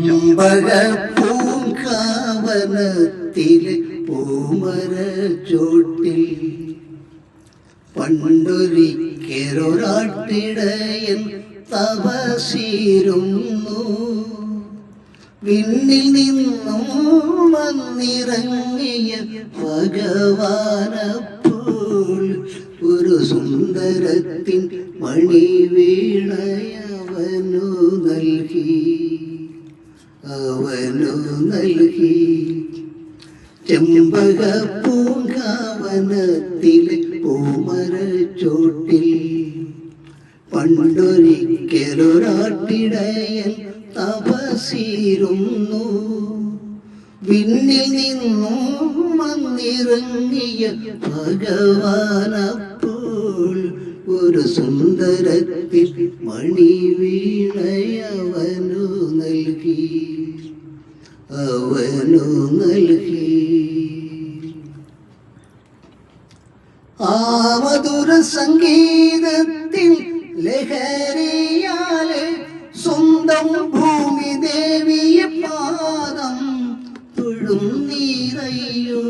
ചെമ്പക പൂങ്കാവനത്തിലെ പൂമരച്ചോട്ടിൽ പണ്ടൊരിക്കലൊരാട്ടിടയൻ തപസ്സിരുന്നു. വിണ്ണിൽ നിന്നും വന്നിറങ്ങിയ ഭഗവാനപ്പോൾ ഒരു സുന്ദരത്തിൻ മണിവീണയവനു നൽകി. ചെമ്പക പൂങ്കാവനത്തിലെ പൂമരച്ചോട്ടിൽ പണ്ടൊരിക്കലൊരാട്ടിടയൻ തപസ്സിരുന്നു. വിണ്ണിൽ നിന്നും വന്നിറങ്ങിയ ഭഗവാനപ്പോൾ ഒരു സുന്ദരത്തിൽ മണിവീണയവനു നൽകി. ആ മധുര സംഗീതത്തിൽ ലഹരിയാലെ സ്വന്തം ഭൂമി ദേവിയെ പാദം തൊഴുന്നീരയ്യോ.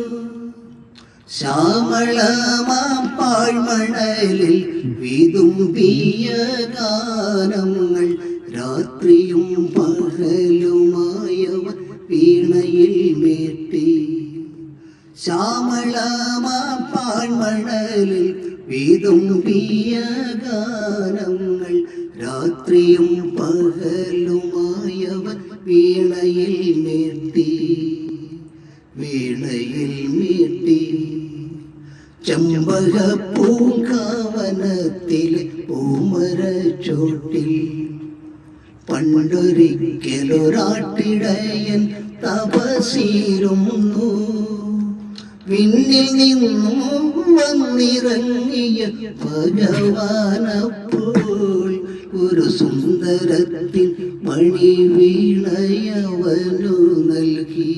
ശ്യാമളമാം പാഴ്മണലിൽ വിതുമ്പിയ ഗാനങ്ങൾ രാത്രിയും പകലുമായവ വീണയിൽ മീട്ടി. ശ്യാമളമാം പാഴ്മണലിൽ വിതുമ്പിയ ഗാനങ്ങൾ രാത്രിയും പകലുമായവ വീണയിൽ മീട്ടി. ചെമ്പക പൂങ്കാവനത്തിലെ പൂമരച്ചോട്ടിൽ പണ്ടൊരിക്കലൊരാട്ടിടയൻ തപസ്സിരുന്നു. വിണ്ണിൽ നിന്നും വന്നിറങ്ങിയ ഭഗവാനപ്പോൾ ഒരു സുന്ദരത്തിൻ മണിവീണയവനു നൽകി.